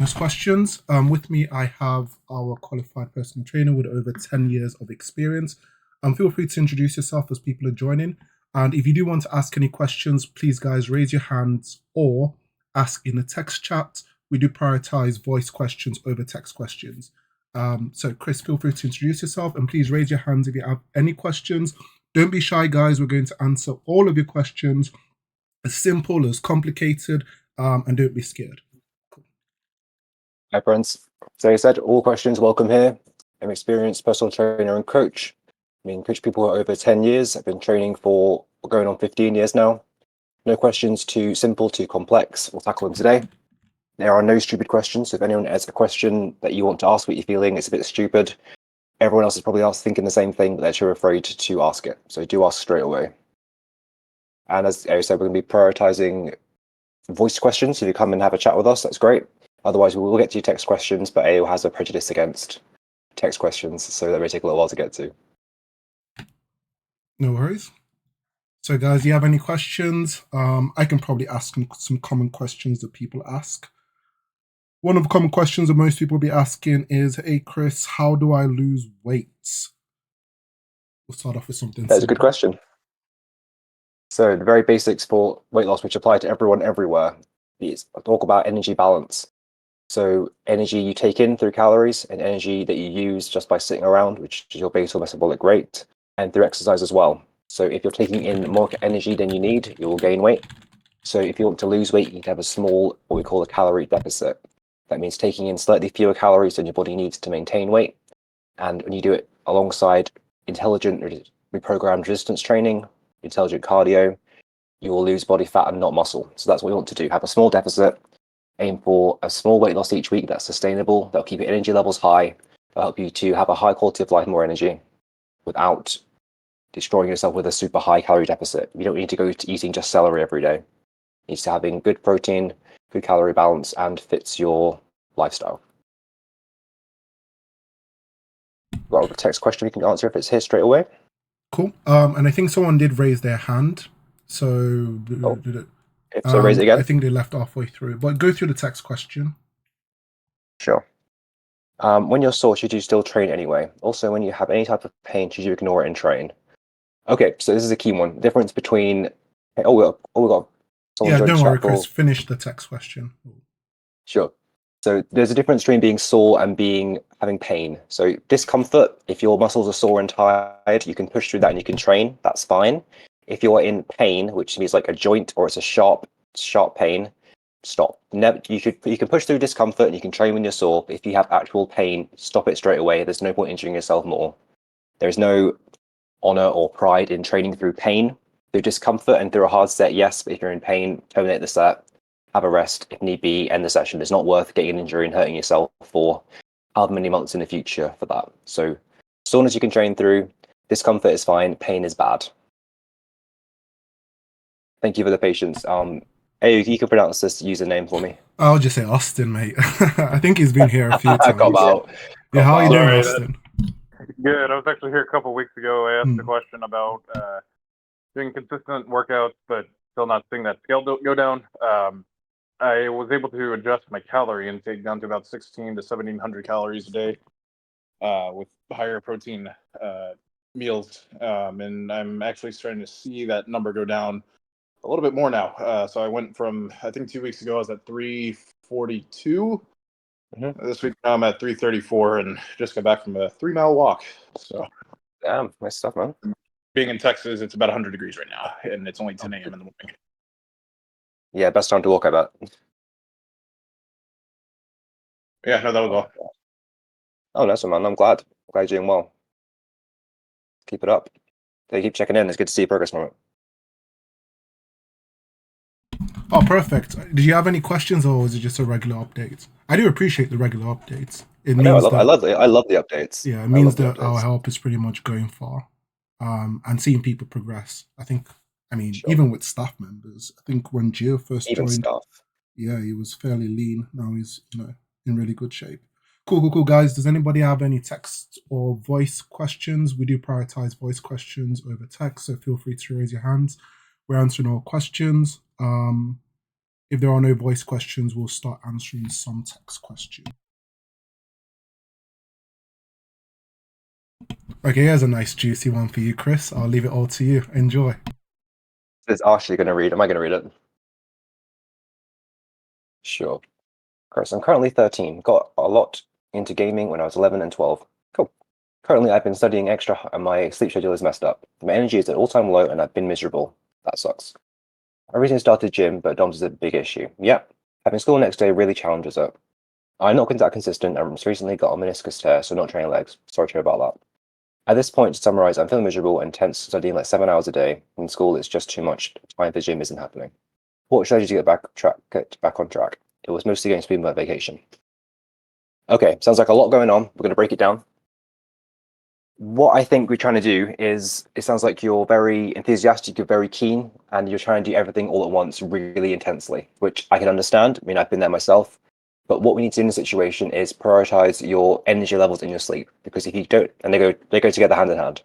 Most questions. With me, I have our qualified personal trainer with over 10 years of experience. Feel free to introduce yourself as people are joining. And if you do want to ask any questions, please, guys, raise your hands or ask in the text chat. We do prioritize voice questions over text questions. So, Chris, feel free to introduce yourself and please raise your hands if you have any questions. Don't be shy, guys. We're going to answer all of your questions, as simple as complicated, and don't be scared. Hi friends. So you said all questions welcome here. I'm an experienced personal trainer and coach. Coach people for over 10 years. I've been training for going on 15 years now. No questions too simple, too complex. We'll tackle them today. There are no stupid questions. So if anyone has a question that you want to ask, what you're feeling, it's a bit stupid, everyone else is probably thinking the same thing, but they're too afraid to ask it. So do ask straight away. And as I said, we're going to be prioritizing voice questions. So if you come and have a chat with us, that's great. Otherwise, we will get to your text questions, but AO has a prejudice against text questions, so that may take a little while to get to. No worries. So, guys, do you have any questions? I can probably ask some common questions that people ask. One of the common questions that most people will be asking is, hey, Chris, how do I lose weight? We'll start off with something That's a good question. So the very basics for weight loss, which apply to everyone everywhere, is talk about energy balance. So energy you take in through calories and energy that you use just by sitting around, which is your basal metabolic rate, and through exercise as well. So if you're taking in more energy than you need, you will gain weight. So if you want to lose weight, you need to have a small, what we call a calorie deficit. That means taking in slightly fewer calories than your body needs to maintain weight. And when you do it alongside intelligent reprogrammed resistance training, intelligent cardio, you will lose body fat and not muscle. So that's what we want to do. Have a small deficit, aim for a small weight loss each week that's sustainable, that'll keep your energy levels high, that'll help you to have a high quality of life, more energy, without destroying yourself with a super high calorie deficit. You don't need to go to eating just celery every day. It needs to having good protein, good calorie balance, and fits your lifestyle. Well, the text question we can answer if it's here straight away. Cool. And I think someone did raise their hand. So, If so, raise it again. I think they left halfway through, but go through the text question. Sure. When you're sore, should you still train anyway? Also, when you have any type of pain, should you ignore it and train? Okay, so this is a key one. The difference between... we got Yeah, don't worry, Chris. Finish the text question. Sure. So there's a difference between being sore and having pain. So discomfort, if your muscles are sore and tired, you can push through that and you can train. That's fine. If you're in pain, which means like a joint or it's a sharp pain, stop. Never. You can push through discomfort and you can train when you're sore. But if you have actual pain, stop it straight away. There's no point injuring yourself more. There's no honor or pride in training through pain. Through discomfort and through a hard set, yes. But if you're in pain, terminate the set. Have a rest if need be, end the session. It's not worth getting an injury and hurting yourself for however many months in the future for that. So soreness you can train through, discomfort is fine, pain is bad. Thank you for the patience. Hey, you can pronounce this username for me. I'll just say Austin, mate. I think he's been here a few times. Yeah, how are you doing, Austin? Good. I was actually here a couple of weeks ago. I asked a question about doing consistent workouts, but still not seeing that scale go down. I was able to adjust my calorie intake down to about 16 to 1700 calories a day with higher protein meals. And I'm actually starting to see that number go down a little bit more now. So I went from, I think 2 weeks ago, I was at 342. This week now I'm at 334 and just got back from a 3-mile walk. So, damn, nice stuff, man. Being in Texas, it's about 100 degrees right now, and it's only 10 a.m. in the morning. Yeah, best time to walk, I bet. Yeah, no, that was all. Oh, that's man. I'm glad. You're doing well. Keep it up. They keep checking in. It's good to see progress from it. Oh, perfect. Did you have any questions, or was it just a regular update? I do appreciate the regular updates. I love the updates. Yeah, it means that our help is pretty much going far, and seeing people progress. Even with staff members. I think when Gio first joined, yeah, he was fairly lean. Now he's in really good shape. Cool, guys. Does anybody have any text or voice questions? We do prioritize voice questions over text, so feel free to raise your hands. We're answering all questions. If there are no voice questions, we'll start answering some text questions. Okay, here's a nice juicy one for you, Chris. I'll leave it all to you. Enjoy. Is Ashley going to read? Am I going to read it? Sure. Chris, I'm currently 13. Got a lot into gaming when I was 11 and 12. Cool. Currently, I've been studying extra and my sleep schedule is messed up. My energy is at all-time low and I've been miserable. That sucks. I recently started gym, but DOMS is a big issue. Yep. Having school next day really challenges it. I'm not that consistent and recently got a meniscus tear, so not training legs. Sorry to hear about that. At this point, to summarize, I'm feeling miserable and tense, studying like 7 hours a day. In school, it's just too much. Time for gym isn't happening. What should I do to get back on track? It was mostly going to be my vacation. Okay, sounds like a lot going on. We're going to break it down. What I think we're trying to do is, it sounds like you're very enthusiastic, you're very keen, and you're trying to do everything all at once really intensely, which I can understand. I mean, I've been there myself. But what we need to do in this situation is prioritize your energy levels in your sleep, because if you don't, and they go together hand in hand.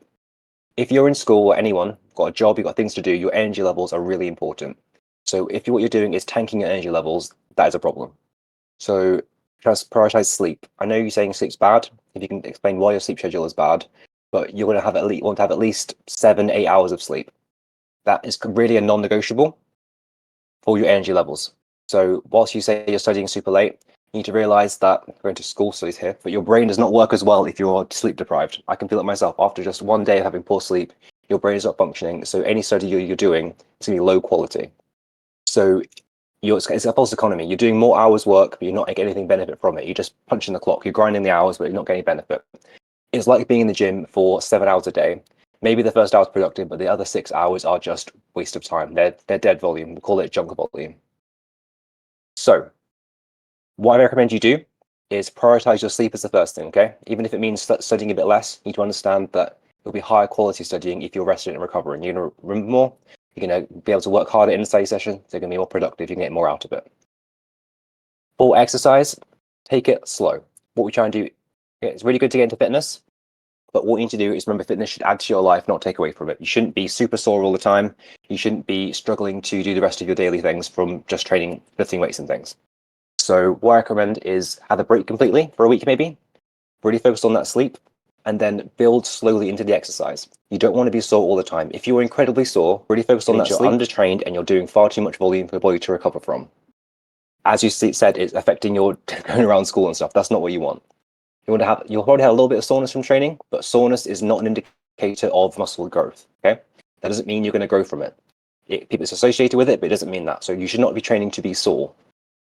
If you're in school or anyone, got a job, you've got things to do, your energy levels are really important. So if what you're doing is tanking your energy levels, that is a problem. So just prioritize sleep. I know you're saying sleep's bad. If you can explain why your sleep schedule is bad, but you're going to want to have at least 7-8 hours of sleep. That is really a non-negotiable for your energy levels. So whilst you say you're studying super late, you need to realize that going to school studies here, but your brain does not work as well if you're sleep deprived. I can feel it myself. After just one day of having poor sleep, your brain is not functioning. So any study you're doing is going to be low quality. So it's a false economy. You're doing more hours work, but you're not getting anything benefit from it. You're just punching the clock. You're grinding the hours, but you're not getting benefit. It's like being in the gym for 7 hours a day. Maybe the first hour is productive, but the other 6 hours are just waste of time. They're dead volume. We call it junk volume. So what I recommend you do is prioritize your sleep as the first thing, okay? Even if it means studying a bit less, you need to understand that it'll be higher quality studying if you're rested and recovering. You're going to remember more, you're going to be able to work harder in the study session, so you're going to be more productive, you can get more out of it. For exercise, take it slow. What we try and do, it's really good to get into fitness, but what you need to do is remember fitness should add to your life, not take away from it. You shouldn't be super sore all the time. You shouldn't be struggling to do the rest of your daily things from just training, lifting weights and things. So what I recommend is have a break completely for a week maybe, really focus on that sleep, and then build slowly into the exercise. You don't want to be sore all the time. If you're incredibly sore, really focus on that sleep. You're undertrained and you're doing far too much volume for your body to recover from. As you said, it's affecting your going around school and stuff. That's not what you want. You'll probably have a little bit of soreness from training, but soreness is not an indicator of muscle growth, okay? That doesn't mean you're going to grow from it. It's associated with it, but it doesn't mean that. So you should not be training to be sore.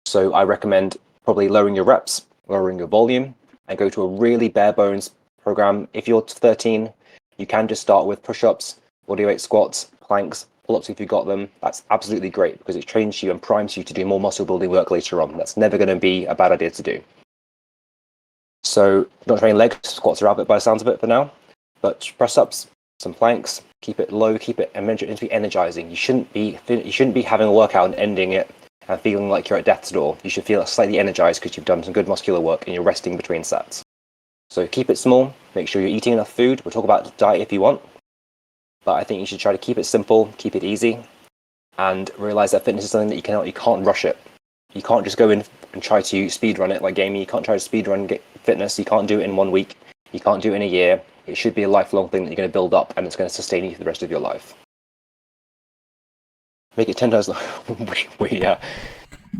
So I recommend probably lowering your reps, lowering your volume, and go to a really bare bones program. If you're 13, you can just start with push-ups, bodyweight squats, planks, pull-ups if you've got them. That's absolutely great because it trains you and primes you to do more muscle building work later on. That's never going to be a bad idea to do. So not training legs, squats are out of it by the sounds of it for now, but press-ups, some planks, keep it low, keep it energizing. You shouldn't be having a workout and ending it and feeling like you're at death's door. You should feel slightly energized because you've done some good muscular work and you're resting between sets. So keep it small, make sure you're eating enough food. We'll talk about diet if you want, but I think you should try to keep it simple, keep it easy, and realize that fitness is something that you can't rush it. You can't just go in and try to speed run it like gaming. You can't try to speed run fitness. You can't do it in 1 week. You can't do it in a year. It should be a lifelong thing that you're going to build up and it's going to sustain you for the rest of your life. Make it 10 times longer.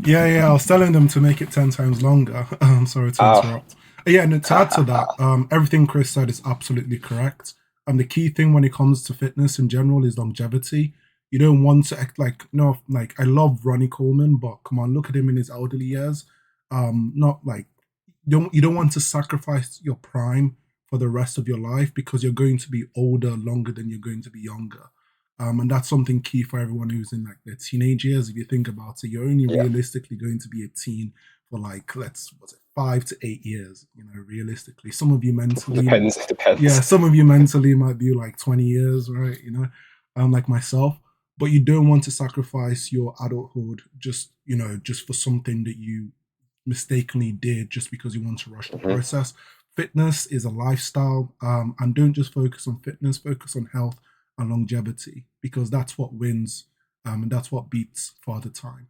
Yeah, I was telling them to make it 10 times longer. I'm sorry to interrupt. Yeah, and to add to that, everything Chris said is absolutely correct. And the key thing when it comes to fitness in general is longevity. You don't want to act like I love Ronnie Coleman, but come on, look at him in his elderly years. Not like you don't want to sacrifice your prime for the rest of your life because you're going to be older longer than you're going to be younger. And that's something key for everyone who's in like their teenage years. If you think about it, you're only realistically going to be a teen for like 5 to 8 years. Realistically, some of you mentally depends. Yeah, some of you mentally might be like 20 years, right? Like myself. But you don't want to sacrifice your adulthood just for something that you mistakenly did just because you want to rush the process. Fitness is a lifestyle, and don't just focus on fitness, focus on health and longevity, because that's what wins, and that's what beats Father Time.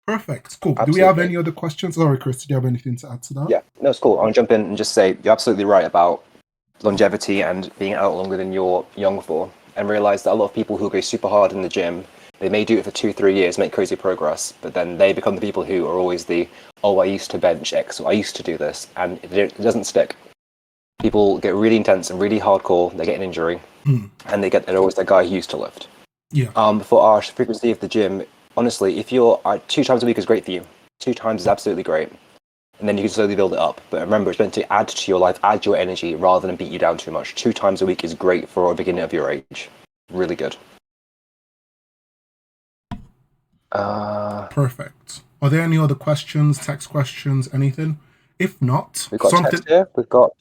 Perfect. Cool. Do we Absolutely. have any other questions? Sorry, Chris, do you have anything to add to that? Yeah, no, it's cool. I'll jump in and just say you're absolutely right about longevity and being out longer than you're young for, and realize that a lot of people who go super hard in the gym, they may do it for 2-3 years, make crazy progress, but then they become the people who are always oh, I used to bench X, or I used to do this, and it doesn't stick. People get really intense and really hardcore, they get an injury, and they're always that guy who used to lift. Yeah. For our frequency of the gym, honestly, if you're 2 times a week is great for you. 2 times is absolutely great. And then you can slowly build it up. But remember, it's meant to add to your life, add to your energy, rather than beat you down too much. 2 times a week is great for a beginner of your age. Really good. Perfect. Are there any other questions, text questions, anything? If not, we've got text here. We've got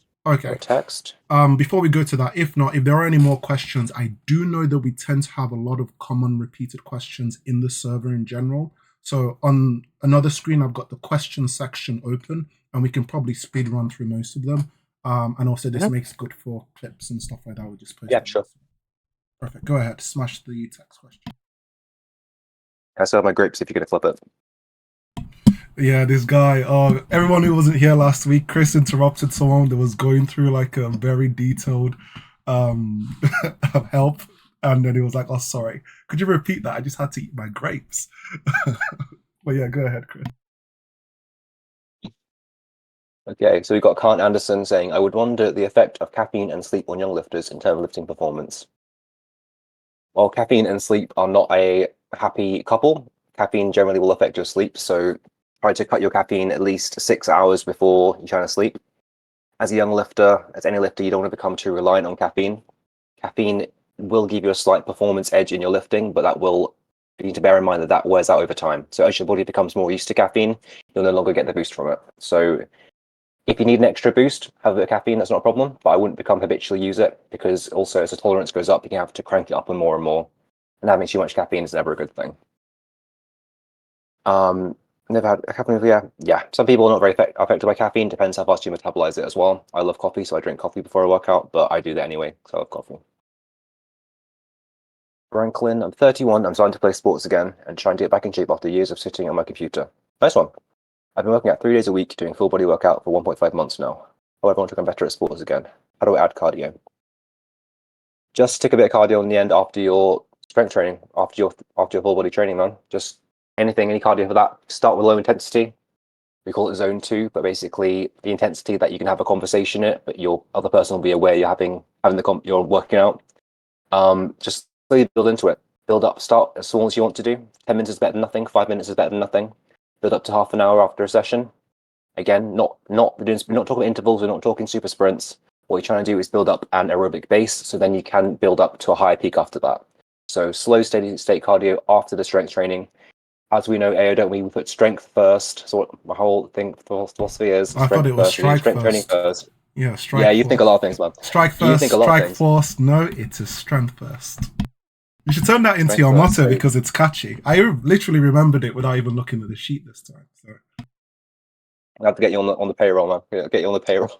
text. Before we go to that, if not, if there are any more questions, I do know that we tend to have a lot of common repeated questions in the server in general. So on another screen, I've got the question section open, and we can probably speed run through most of them. And also, this makes good for clips and stuff like that. We just post. Yeah, sure. Perfect. Go ahead. Smash the text question. I still have my grapes if you're going to flip it. Yeah, this guy. Everyone who wasn't here last week, Chris interrupted someone that was going through like a very detailed help, and then he was like, "Oh, sorry. Could you repeat that? I just had to eat my grapes." But yeah, go ahead, Chris. Okay, so we've got Kant Anderson saying, "I would wonder the effect of caffeine and sleep on young lifters in terms of lifting performance." Well, caffeine and sleep are not a happy couple. Caffeine generally will affect your sleep, so try to cut your caffeine at least 6 hours before you're trying to sleep. As a young lifter, as any lifter, you don't want to become too reliant on caffeine. Caffeine will give you a slight performance edge in your lifting, but you need to bear in mind that wears out over time. So as your body becomes more used to caffeine, you'll no longer get the boost from it. So if you need an extra boost, have a bit of caffeine, that's not a problem, but I wouldn't habitually use it, because also as the tolerance goes up, you can have to crank it up and more, and having too much caffeine is never a good thing. Never had a caffeine. Yeah. Some people are not very affected by caffeine. Depends how fast you metabolize it as well. I love coffee, so I drink coffee before I work out, but I do that anyway, so I love coffee. Franklin, I'm 31. I'm starting to play sports again and trying to get back in shape after years of sitting on my computer. Nice one. I've been working out 3 days a week, doing full body workout for 1.5 months now. However, I want to become better at sports again. How do I add cardio? Just take a bit of cardio in the end after your strength training, after your full body training, man. Just any cardio for that. Start with low intensity. We call it zone 2, but basically the intensity that you can have a conversation at, but your other person will be aware you're working out. Just slowly build into it. Build up. Start as small as you want to do. 10 minutes is better than nothing. 5 minutes is better than nothing. Build up to half an hour after a session. Again, we're not talking about intervals. We're not talking super sprints. What you're trying to do is build up an aerobic base, so then you can build up to a higher peak after that. So slow, steady state cardio after the strength training. As we know, AO, don't we put strength first? So what my whole philosophy is. I thought it was strength training first. Yeah, strike. Yeah, you think a lot of things, man. Strike first, strike force. No, it's a strength first. You should turn that into your motto because it's catchy. I literally remembered it without even looking at the sheet this time. So I have to get you on the payroll, man. Get you on the payroll.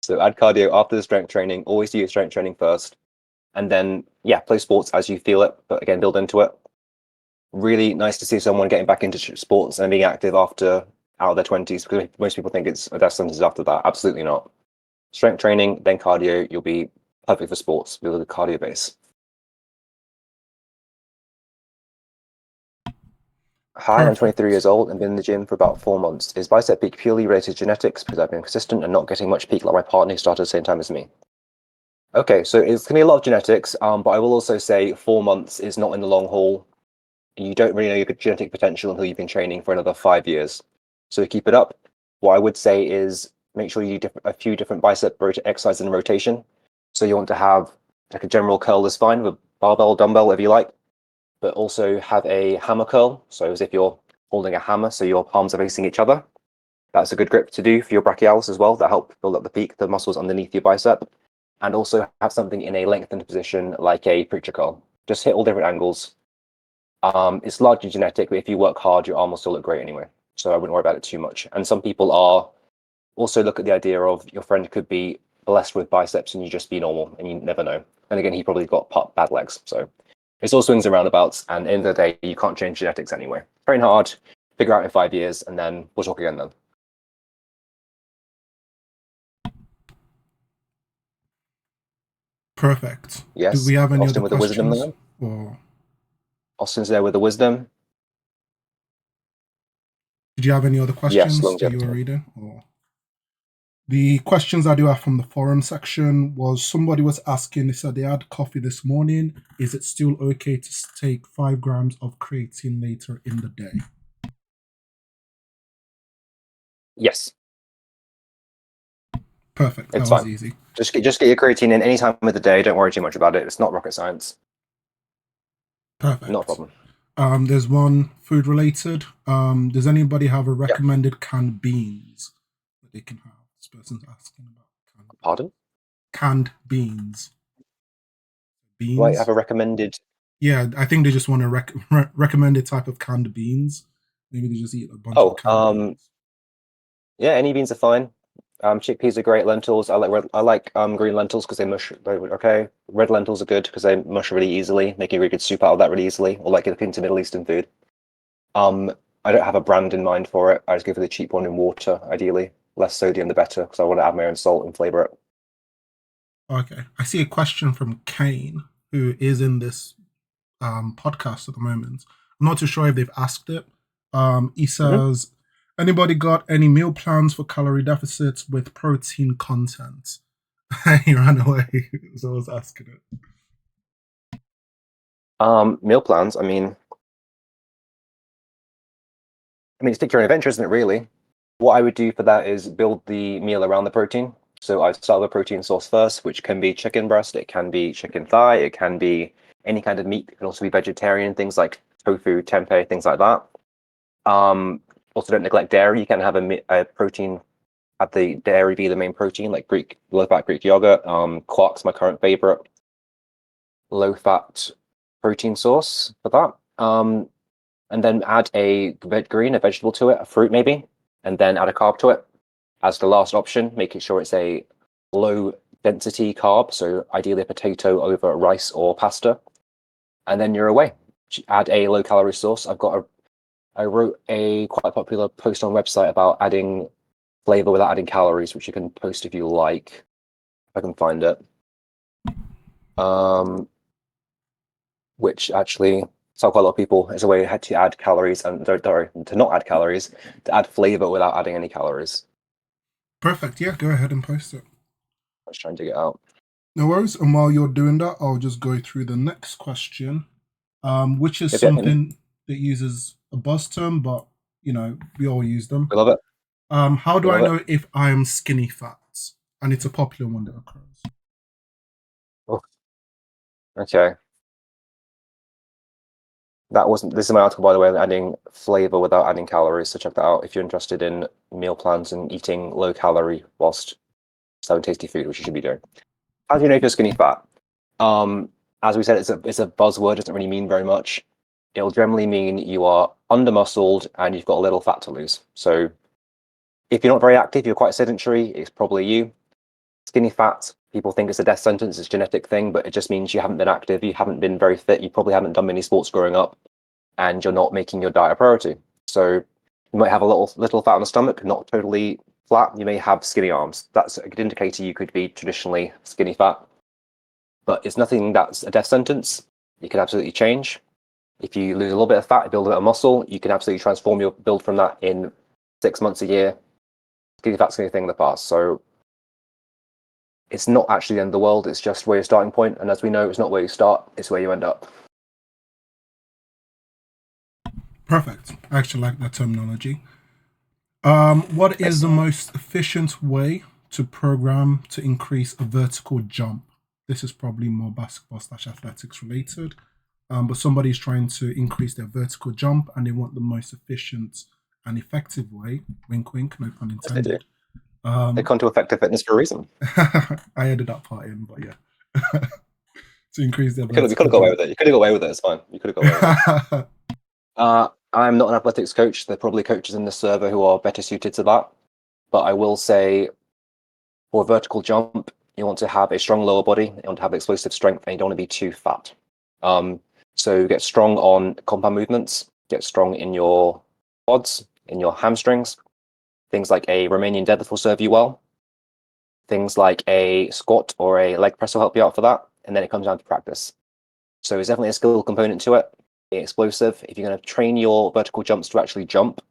So add cardio after the strength training. Always do your strength training first. And then, play sports as you feel it, but again, build into it. Really nice to see someone getting back into sports and being active out of their 20s, because most people think it's a death sentence after that. Absolutely not. Strength training, then cardio, you'll be perfect for sports. Build a cardio base. Hi, I'm 23 years old and been in the gym for about 4 months. Is bicep peak purely related to genetics because I've been consistent and not getting much peak like my partner who started at the same time as me? Okay, so it's going to be a lot of genetics, but I will also say 4 months is not in the long haul. You don't really know your genetic potential until you've been training for another 5 years. So keep it up. What I would say is make sure you do a few different bicep exercises in rotation. So you want to have like a general curl is fine with barbell, dumbbell, whatever you like, but also have a hammer curl. So as if you're holding a hammer, so your palms are facing each other. That's a good grip to do for your brachialis as well. That help build up the peak, the muscles underneath your bicep. And also have something in a lengthened position like a preacher curl. Just hit all different angles. It's largely genetic, but if you work hard, your arm will still look great anyway. So I wouldn't worry about it too much. And some people also look at the idea of your friend could be blessed with biceps and you just be normal and you never know. And again, he probably got bad legs. So It's all swings and roundabouts, and at the end of the day, you can't change genetics anyway. Train hard, figure out in 5 years, and then we'll talk again then. Perfect. Yes. Do we have any Austin other with the wisdom questions? then? Or Austin's there with the wisdom. did you have any other questions that you longevity. were reading? Or the questions I do have from the forum section was somebody was asking, they said they had coffee this morning. Is it still okay to take 5 grams of creatine later in the day? Yes. Perfect. That It's was fine. easy. Just get your creatine in any time of the day. Don't worry too much about it. It's not rocket science. Perfect. Not a problem. There's one food related. Does anybody have a recommended canned beans that they can have? This person's asking about Pardon? canned beans. Beans. Do I have a recommended? Yeah, I think they just want a recommended type of canned beans. Maybe they just eat a bunch of canned beans. Yeah, any beans are fine. Chickpeas are great. Lentils, I like green lentils because they mush. Okay, red lentils are good because they mush really easily, making a really good soup out of that really easily. Or like looking into Middle Eastern food. I don't have a brand in mind for it. I just go for the cheap one in water, ideally. Less sodium, the better, because I want to add my own salt and flavor it. Okay, I see a question from Kane, who is in this podcast at the moment. I'm not too sure if they've asked it. He says, anybody got any meal plans for calorie deficits with protein content? He ran away, so I was asking it. Meal plans, I mean, stick your own adventure, isn't it, really? What I would do for that is build the meal around the protein. So I'd start with a protein source first, which can be chicken breast, it can be chicken thigh, it can be any kind of meat. It can also be vegetarian, things like tofu, tempeh, things like that. Also, don't neglect dairy. You can have a protein, have the dairy be the main protein, like low-fat Greek yogurt. Quark's my current favorite low-fat protein source for that. And then add a vegetable to it, a fruit maybe, and then add a carb to it as the last option, making sure it's a low density carb, so ideally a potato over rice or pasta, and then you're away. Add a low calorie source. I wrote a quite popular post on website about adding flavor without adding calories, which you can post if you like. If I can find it. Which actually tell quite a lot of people is a way to add calories and to not add calories, to add flavor without adding any calories. Perfect. Yeah, go ahead and post it. I was trying to get out. No worries. And while you're doing that, I'll just go through the next question, which is something that uses a buzz term, but we all use them. I love it. How do I know if I am skinny fat? And it's a popular one that occurs. Oh. Okay. This is my article, by the way, on adding flavor without adding calories. So check that out if you're interested in meal plans and eating low calorie whilst serving tasty food, which you should be doing. How do you know if you're skinny fat? As we said, it's a buzzword. It doesn't really mean very much. It'll generally mean you are under muscled and you've got a little fat to lose. So if you're not very active, you're quite sedentary, it's probably you. Skinny fat, people think it's a death sentence, it's a genetic thing, but it just means you haven't been active, you haven't been very fit, you probably haven't done many sports growing up, and you're not making your diet a priority. So you might have a little fat on the stomach, not totally flat. You may have skinny arms. That's a good indicator you could be traditionally skinny fat. But it's nothing that's a death sentence. You can absolutely change. If you lose a little bit of fat, build a bit of muscle, you can absolutely transform your build from that in 6 months, a year. Skinny fat's the only thing in the past. So it's not actually the end of the world, it's just where your starting point. And as we know, it's not where you start, it's where you end up. Perfect. I actually like that terminology. What is the most efficient way to program to increase a vertical jump? This is probably more basketball/athletics related. But somebody's trying to increase their vertical jump and they want the most efficient and effective way. Wink, wink, no pun intended. They come to effective fitness for a reason. I added that part in, but yeah. To increase their You could have got away with it. You could have got away with it. It's fine. You could have got away with it. I'm not an athletics coach. There are probably coaches in the server who are better suited to that. But I will say, for a vertical jump, you want to have a strong lower body. You want to have explosive strength, and you don't want to be too fat. So get strong on compound movements, get strong in your quads, in your hamstrings. Things like a Romanian deadlift will serve you well. Things like a squat or a leg press will help you out for that. And then it comes down to practice. So there's definitely a skill component to it. Being explosive. If you're going to train your vertical jumps to actually jump,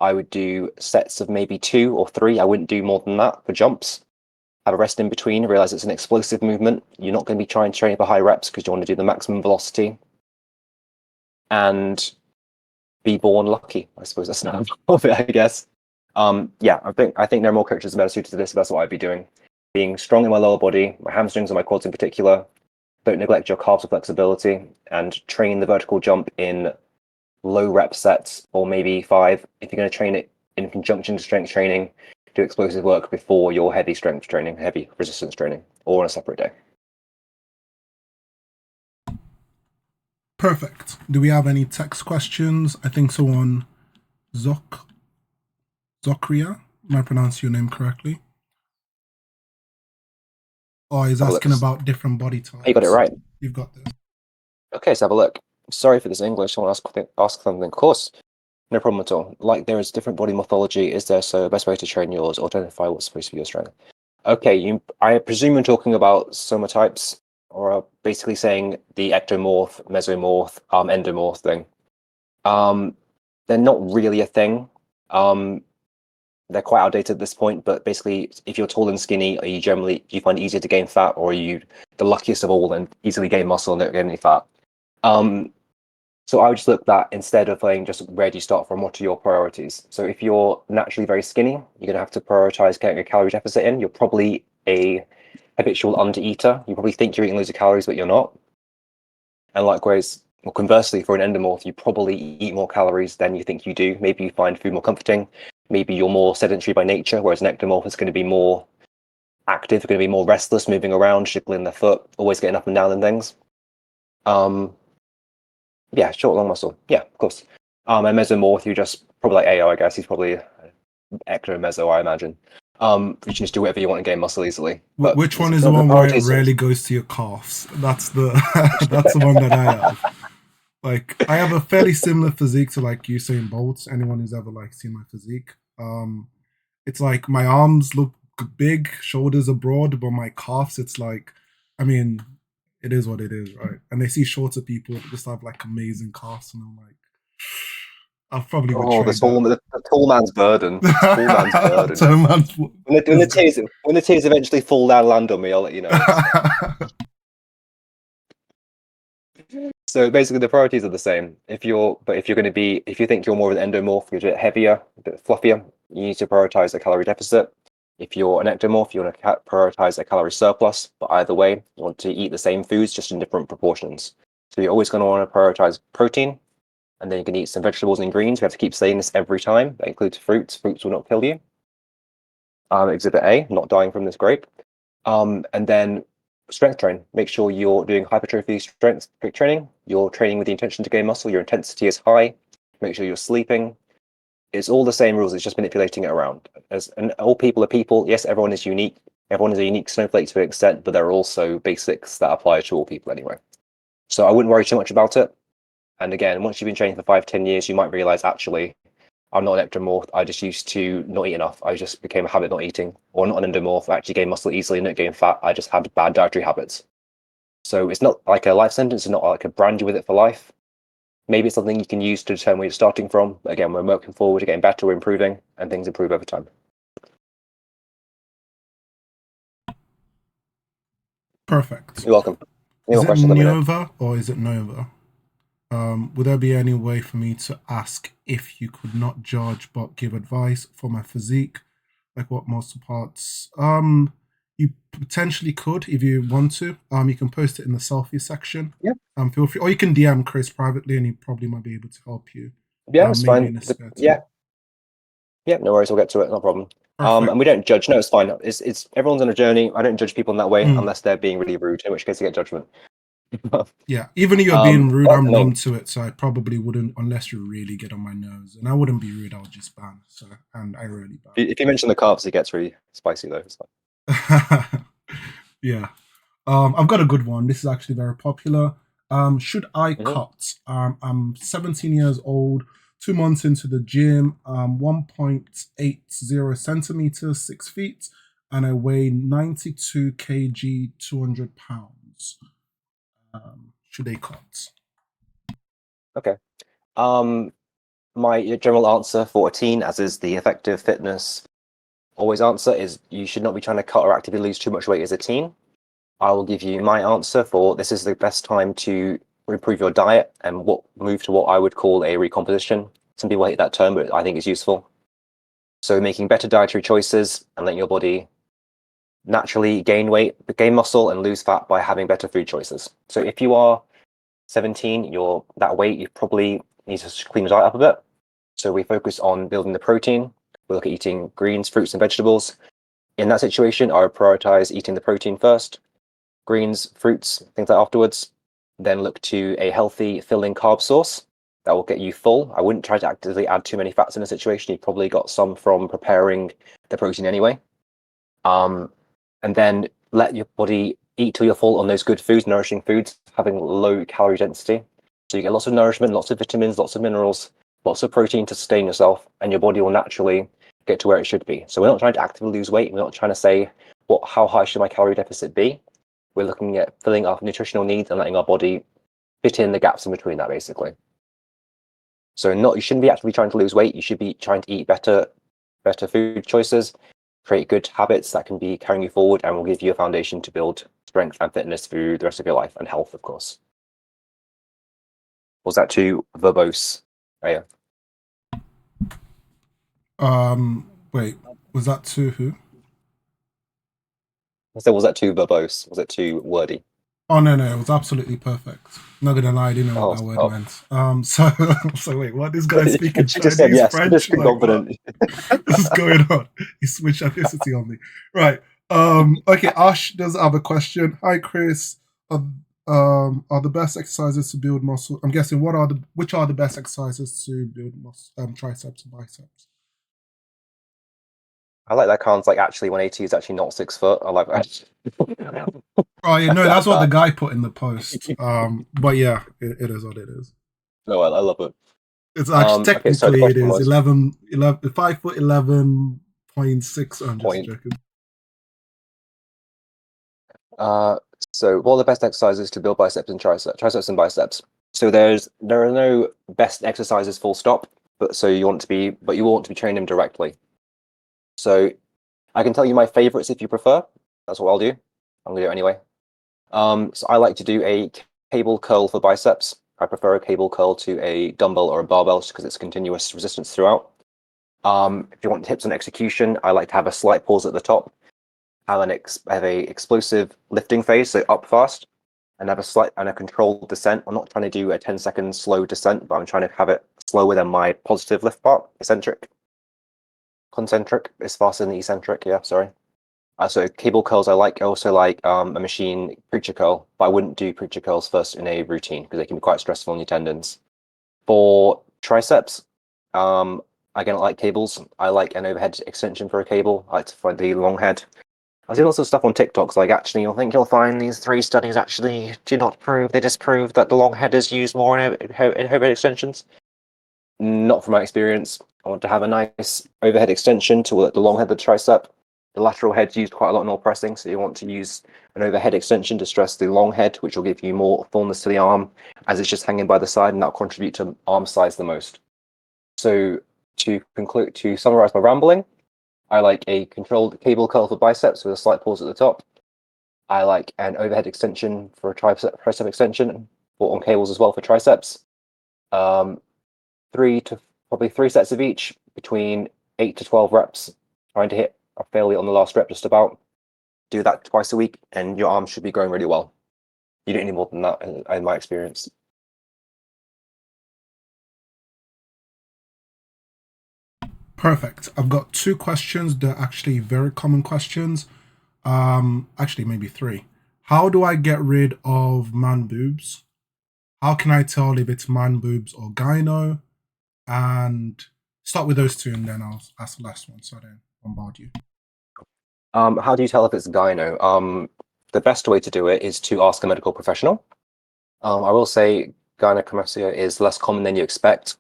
I would do sets of maybe 2 or 3. I wouldn't do more than that for jumps. Have a rest in between. Realize it's an explosive movement. You're not going to be trying to train for high reps because you want to do the maximum velocity. And be born lucky. I suppose that's not of it, I guess. Yeah, I think there are more coaches better suited to this. That's what I'd be doing. Being strong in my lower body, my hamstrings and my quads in particular. Don't neglect your calves or flexibility, and train the vertical jump in low rep sets, or maybe 5. If you're going to train it in conjunction to strength training, do explosive work before your heavy strength training, heavy resistance training, or on a separate day. Perfect. Do we have any text questions? I think someone, Zokria, am I pronouncing your name correctly? Oh, he's asking about different body types. You got it right. You've got this. Okay, let's have a look. Sorry for this English. I want to ask something. Of course, no problem at all. Like there is different body morphology. Is there so best way to train yours or identify what's supposed to be your strength? Okay, I presume you're talking about somatypes, or basically saying the ectomorph, mesomorph, endomorph thing. They're not really a thing. They're quite outdated at this point, but basically, if you're tall and skinny, do you find it easier to gain fat, or are you the luckiest of all and easily gain muscle and don't gain any fat? So I would just look at that instead of playing just where do you start from, what are your priorities? So if you're naturally very skinny, you're going to have to prioritize getting a calorie deficit in. You're probably a habitual under-eater. You probably think you're eating loads of calories, but you're not. And likewise, or conversely, for an endomorph, you probably eat more calories than you think you do. Maybe you find food more comforting. Maybe you're more sedentary by nature, whereas an ectomorph is going to be more active, going to be more restless, moving around, shiggling their foot, always getting up and down and things. Yeah, short, long muscle. Yeah, of course. And mesomorph, you just probably like AO, I guess. He's probably ecto-meso, I imagine. You can just do whatever you want and gain muscle easily. But which one is the one where it rarely goes to your calves? That's the that's the one that I have. Like, I have a fairly similar physique to like Usain Bolt. Anyone who's ever like seen my physique, it's like my arms look big, shoulders are broad, but my calves, it's like, I mean, it is what it is, right? And they see shorter people that just have like amazing calves, and I'm like, I probably would trade the tall man's burden. The tall man's burden. When the tears eventually fall down and land on me, I'll let you know. So basically, the priorities are the same. If you think you're more of an endomorph, you're a bit heavier, a bit fluffier, you need to prioritize a calorie deficit. If you're an ectomorph, you want to prioritize a calorie surplus. But either way, you want to eat the same foods, just in different proportions. So you're always going to want to prioritize protein, and then you can eat some vegetables and greens. We have to keep saying this every time. That includes fruits. Fruits will not kill you. Exhibit A, not dying from this grape. And then strength train. Make sure you're doing hypertrophy strength training. You're training with the intention to gain muscle. Your intensity is high. Make sure you're sleeping. It's all the same rules. It's just manipulating it around. And all people are people. Yes, everyone is unique. Everyone is a unique snowflake to an extent, but there are also basics that apply to all people anyway. So I wouldn't worry too much about it. And again, once you've been training for 5-10 years, you might realize, actually, I'm not an ectomorph. I just used to not eat enough. I just became a habit not eating. Or not an endomorph. I actually gain muscle easily and not gain fat. I just had bad dietary habits. So it's not like a life sentence. It's not like a brand you with it for life. Maybe it's something you can use to determine where you're starting from. But again, we're working forward, we're getting better, we're improving, and things improve over time. Perfect. You're welcome. Is it Nova or is it Nova? Would there be any way for me to ask if you could not judge but give advice for my physique? Like what muscle parts? You potentially could if you want to. You can post it in the selfie section. Yeah. Feel free, or you can DM Chris privately, and he probably might be able to help you. Yeah, it's fine. Yeah, no worries. We'll get to it. No problem. And we don't judge. No, it's fine. It's everyone's on a journey. I don't judge people in that way unless they're being really rude. In which case, you get judgment. Yeah, even if you're being rude, I'm numb to it, so I probably wouldn't unless you really get on my nerves. And I wouldn't be rude; I would just ban. So, and I really ban. If you mention the carbs, it gets really spicy though. It's yeah. I've got a good one. This is actually very popular. Should I Mhm. cut? I'm 17 years old, 2 months into the gym, 1.80 centimeters, 6 feet, and I weigh 92 kg, 200 pounds. Should they cut? Okay. My general answer for a teen, as is the effective fitness always answer, is you should not be trying to cut or actively lose too much weight as a teen. I will give you my answer for this is the best time to improve your diet and move to what I would call a recomposition. Some people hate that term, but I think it's useful. So making better dietary choices and letting your body naturally gain weight, gain muscle, and lose fat by having better food choices. So if you are 17, you're that weight, you probably need to clean your diet up a bit. So we focus on building the protein. We look at eating greens, fruits, and vegetables. In that situation, I would prioritize eating the protein first, greens, fruits, things like afterwards. Then look to a healthy, filling carb source that will get you full. I wouldn't try to actively add too many fats in a situation. You've probably got some from preparing the protein anyway. And then let your body eat till you're full on those good foods, nourishing foods, having low calorie density. So you get lots of nourishment, lots of vitamins, lots of minerals, lots of protein to sustain yourself, and your body will naturally get to where it should be. So we're not trying to actively lose weight. We're not trying to say how high should my calorie deficit be. We're looking at filling our nutritional needs and letting our body fit in the gaps in between that, basically. So you shouldn't be actively trying to lose weight. You should be trying to eat better food choices, create good habits that can be carrying you forward and will give you a foundation to build strength and fitness through the rest of your life, and health, of course. Was that too verbose? Oh, yeah. Wait, was that to who? So was that too verbose? Was it too wordy? Oh no, it was absolutely perfect. Not gonna lie, I didn't know what that word meant. So wait, what? This guy's speaking She just Chinese, said yes. French? Just Like, confident. what is going on? He switched ethnicity on me. Right. Okay, Ash does have a question. Hi, Chris. Are the best exercises to build muscle? I'm guessing which are the best exercises to build muscle, triceps and biceps? I like that Khan's like actually 180 is actually not 6 foot. I like that. Oh yeah, no, that's what the guy put in the post. But yeah, it is what it is. No, I love it. It's actually Okay, technically so the it question is was 5 foot 11.6. I'm just point. joking. So what are the best exercises to build biceps and triceps and biceps? So there are no best exercises full stop, but you want to be training them directly. So I can tell you my favorites if you prefer. That's what I'll do. I'm gonna do it anyway. So I like to do a cable curl for biceps. I prefer a cable curl to a dumbbell or a barbell just because it's continuous resistance throughout. If you want tips on execution, I like to have a slight pause at the top, have a explosive lifting phase, so up fast, and have a controlled descent. I'm not trying to do a 10-second slow descent, but I'm trying to have it slower than my positive lift part, concentric is faster than the eccentric. Yeah, sorry. So cable curls I like. I also like a machine preacher curl, but I wouldn't do preacher curls first in a routine because they can be quite stressful on your tendons. For triceps, again, I like cables. I like an overhead extension for a cable. I like to find the long head. I've seen lots of stuff on TikToks, like actually, you'll find these 3 studies actually do not prove, they disprove that the long head is used more in overhead extensions. Not from my experience. I want to have a nice overhead extension to the long head of the tricep. The lateral head's used quite a lot in all pressing, so you want to use an overhead extension to stress the long head, which will give you more fullness to the arm as it's just hanging by the side, and that'll contribute to arm size the most. So to summarize my rambling, I like a controlled cable curl for biceps with a slight pause at the top. I like an overhead extension for a tricep extension, or on cables as well for triceps. 3 sets of each, between 8 to 12 reps, trying to hit a failure on the last rep just about. Do that twice a week, and your arms should be growing really well. You don't need more than that, in my experience. Perfect. I've got 2 questions. They're actually very common questions. Actually, maybe 3. How do I get rid of man boobs? How can I tell if it's man boobs or gyno? And start with those 2, and then I'll ask the last one so I don't bombard you. How do you tell if it's gyno? The best way to do it is to ask a medical professional. I will say gynecomastia is less common than you expect.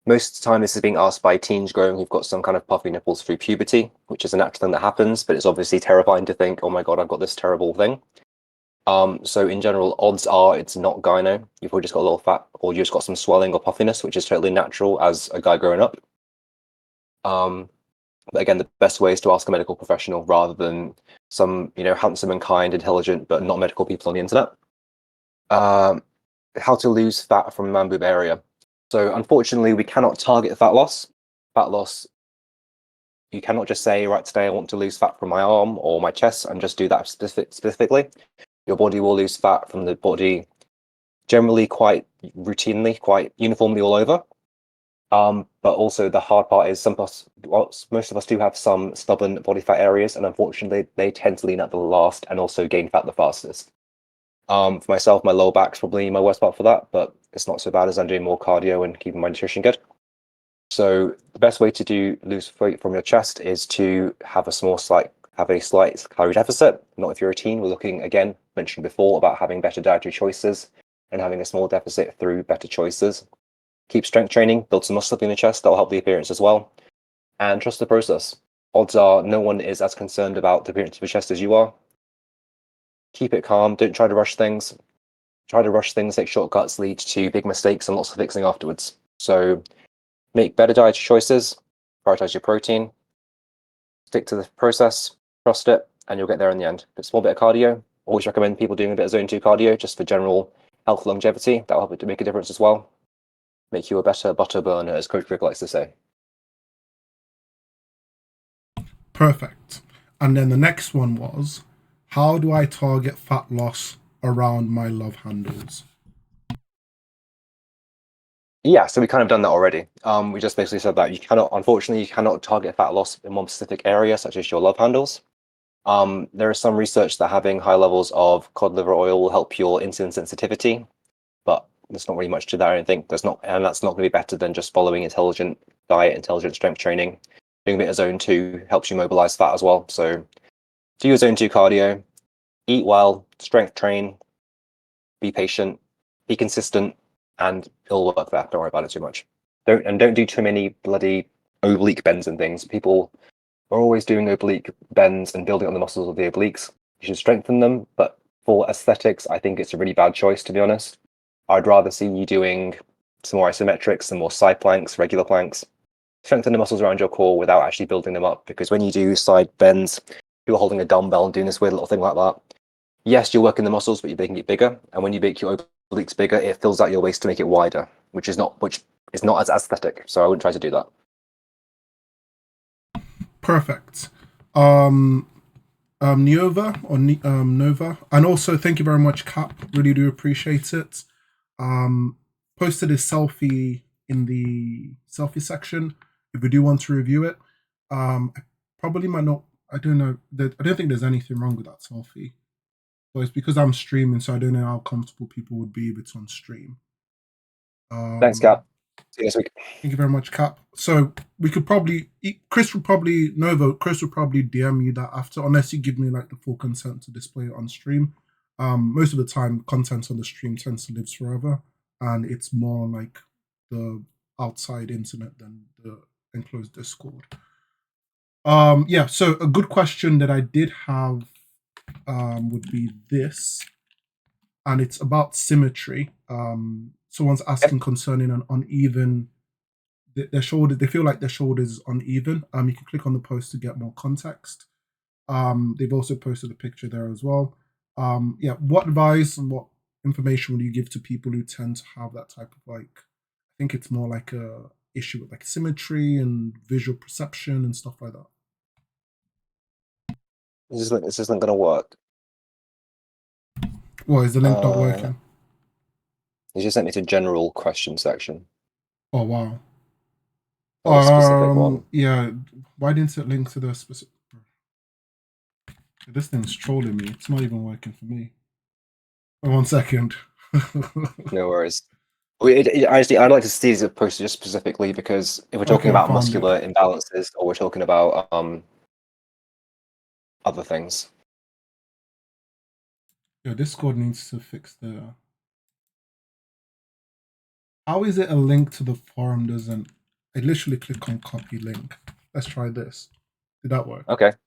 Most of the time, this is being asked by teens growing who've got some kind of puffy nipples through puberty, which is a natural thing that happens, but it's obviously terrifying to think, oh my God, I've got this terrible thing. So in general, odds are it's not gyno. You've probably just got a little fat, or you just got some swelling or puffiness, which is totally natural as a guy growing up. But again, the best way is to ask a medical professional rather than some, handsome and kind, intelligent, but not medical people on the internet. How to lose fat from man boob area. So unfortunately, we cannot target fat loss. Fat loss, you cannot just say, right, today I want to lose fat from my arm or my chest and just do that specifically. Your body will lose fat from the body generally quite routinely, quite uniformly all over. But also the hard part is most of us do have some stubborn body fat areas, and unfortunately they tend to lean out the last and also gain fat the fastest. For myself, my lower back's probably my worst part for that, but it's not so bad as I'm doing more cardio and keeping my nutrition good. So the best way to lose weight from your chest is to have a slight calorie deficit. Not if you're a teen. We're looking, again, mentioned before, about having better dietary choices and having a small deficit through better choices. Keep strength training, build some muscle up in the chest. That'll help the appearance as well. And trust the process. Odds are no one is as concerned about the appearance of your chest as you are. Keep it calm. Don't try to rush things. Try to rush things, take shortcuts, lead to big mistakes and lots of fixing afterwards. So make better dietary choices, prioritize your protein, stick to the process, trust it, and you'll get there in the end. A small bit of cardio. Always recommend people doing a bit of zone 2 cardio just for general health longevity. That'll help to make a difference as well. Make you a better butter burner, as Coach Rick likes to say. Perfect. And then the next one was, how do I target fat loss around my love handles? Yeah, so we kind of done that already. We just basically said that unfortunately, you cannot target fat loss in one specific area, such as your love handles. There is some research that having high levels of cod liver oil will help your insulin sensitivity, but there's not really much to that. I don't think that's not going to be better than just following intelligent diet, intelligent strength training. Doing a bit of zone 2 helps you mobilize fat as well. So do your zone 2 cardio, eat well, strength train, be patient, be consistent, and it'll work there. Don't worry about it too much. Don't do too many bloody oblique bends and things. People are always doing oblique bends and building on the muscles of the obliques. You should strengthen them, but for aesthetics, I think it's a really bad choice, to be honest. I'd rather see you doing some more isometrics, some more side planks, regular planks. Strengthen the muscles around your core without actually building them up, because when you do side bends, you're holding a dumbbell and doing this weird little thing like that. Yes, you're working the muscles, but you're making it bigger. And when you make your obliques bigger, it fills out your waist to make it wider, which is not as aesthetic. So I wouldn't try to do that. Perfect. Nova, and also thank you very much, Cap. Really do appreciate it. Posted a selfie in the selfie section. If we do want to review it, I probably might not. I don't know. I don't think there's anything wrong with that selfie. But it's because I'm streaming, so I don't know how comfortable people would be if it's on stream. Thanks, Cap. See you next week. Thank you very much, Cap. So we could probably Chris would probably DM you that after, unless you give me like the full consent to display it on stream. Most of the time, content on the stream tends to live forever, and it's more like the outside internet than the enclosed Discord. Yeah. So a good question that I did have would be this, and it's about symmetry. Someone's asking concerning an uneven their shoulder. They feel like their shoulders is uneven. You can click on the post to get more context. They've also posted a picture there as well. Yeah, what advice and what information would you give to people who tend to have that type of I think it's more like a issue with like symmetry and visual perception and stuff like that. This isn't going to work. Well, is the link not working? You just sent me to general question section. Oh wow. Specific one. Yeah. Why didn't it link to the specific? This thing's trolling me. It's not even working for me. 1 second. No worries. Honestly, I'd like to see it posted just specifically because if we're talking about muscular imbalances or we're talking about other things. Yeah, Discord needs to fix the. How is it a link to the forum doesn't? I literally click on copy link. Let's try this. Did that work? Okay. Let's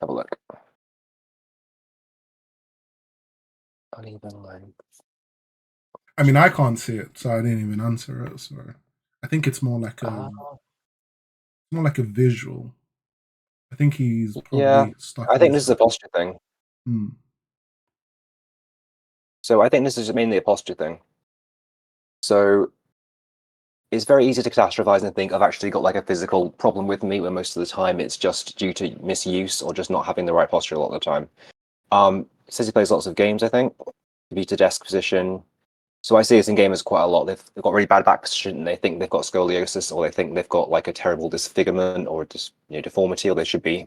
have a look. Uneven length. I mean, I can't see it, so I didn't even answer it. So I think it's more like a visual. I think he's probably stuck. I think this is a posture thing. So I think this is mainly a posture thing. So it's very easy to catastrophize and think I've actually got like a physical problem with me, when most of the time it's just due to misuse or just not having the right posture a lot of the time. Says he plays lots of games, I think. View to desk position. So I see this in gamers quite a lot. They've got really bad back position and they think they've got scoliosis, or they think they've got like a terrible disfigurement or just deformity, or they should be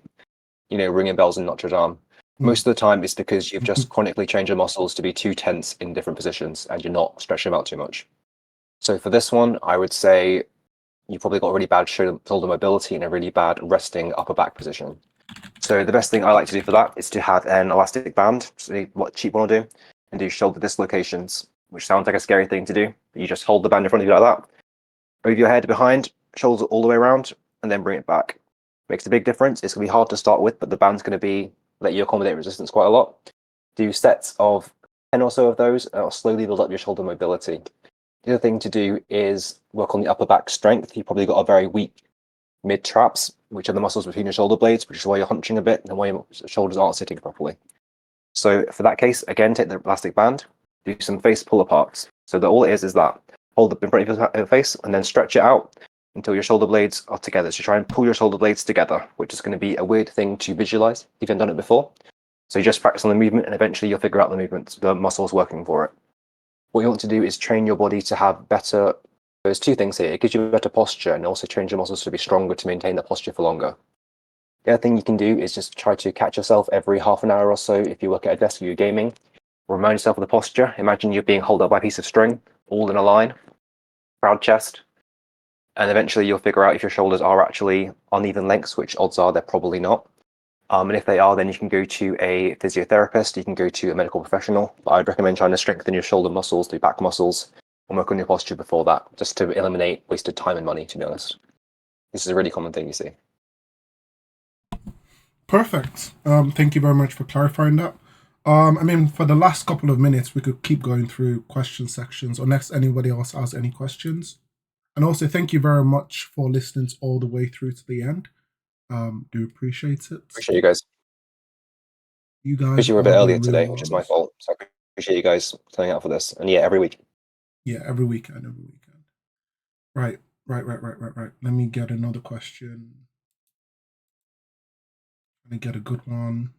ringing bells in Notre Dame. Most of the time, it's because you've just chronically trained your muscles to be too tense in different positions and you're not stretching them out too much. So for this one, I would say you've probably got really bad shoulder mobility and a really bad resting upper back position. So the best thing I like to do for that is to have an elastic band, so what cheap want to do, and do shoulder dislocations, which sounds like a scary thing to do. But you just hold the band in front of you like that, move your head behind, shoulders all the way around, and then bring it back. Makes a big difference. It's going to be hard to start with, but the band's going to let you accommodate resistance quite a lot. Do sets of 10 or so of those, and it'll slowly build up your shoulder mobility. The other thing to do is work on the upper back strength. You've probably got a very weak mid traps, which are the muscles between your shoulder blades, which is why you're hunching a bit and why your shoulders aren't sitting properly. So for that case, again, take the elastic band, do some face pull aparts. So that all it is that hold up in front of your face and then stretch it out until your shoulder blades are together. So try and pull your shoulder blades together, which is going to be a weird thing to visualize if you haven't done it before. So you just practice on the movement and eventually you'll figure out the movement, the muscles working for it. What you want to do is train your body to have better, there's two things here. It gives you a better posture and also trains your muscles to be stronger to maintain that posture for longer. The other thing you can do is just try to catch yourself every half an hour or so if you work at a desk or you're gaming. Remind yourself of the posture. Imagine you're being held up by a piece of string, all in a line, proud chest. And eventually you'll figure out if your shoulders are actually uneven lengths, which odds are they're probably not. And if they are, then you can go to a physiotherapist, you can go to a medical professional. But I'd recommend trying to strengthen your shoulder muscles, the back muscles, and work on your posture before that, just to eliminate wasted time and money, to be honest. This is a really common thing you see. Perfect. Thank you very much for clarifying that. I mean, for the last couple of minutes, we could keep going through question sections, unless anybody else has any questions. And also, thank you very much for listening all the way through to the end. Do appreciate it. Appreciate you guys. You guys. Because you were a bit earlier today, which is my fault. So I appreciate you guys turning out for this. And yeah, every week. Yeah, every weekend. Right. Let me get another question. Let me get a good one.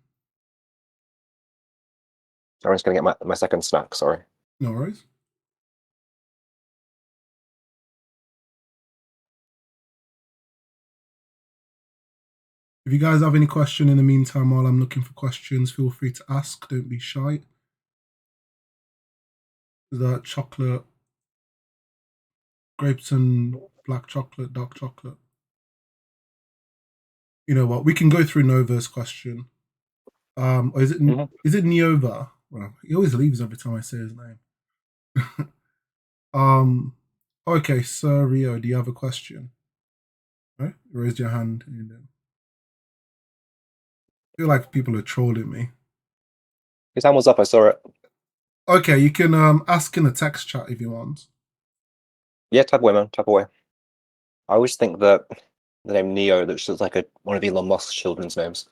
I'm just going to get my second snack, sorry. No worries. If you guys have any question in the meantime while I'm looking for questions, feel free to ask. Don't be shy. Is that chocolate, grapes and black chocolate, dark chocolate? You know what? We can go through Nova's question. Or is it Neova? Well, he always leaves every time I say his name. Okay, Sir Rio, do you have a question? Right? You raised your hand. I feel like people are trolling me. His hand was up, I saw it. Okay, you can ask in the text chat if you want. Yeah, type away, man. Type away. I always think that the name Neo looks like one of Elon Musk's children's names.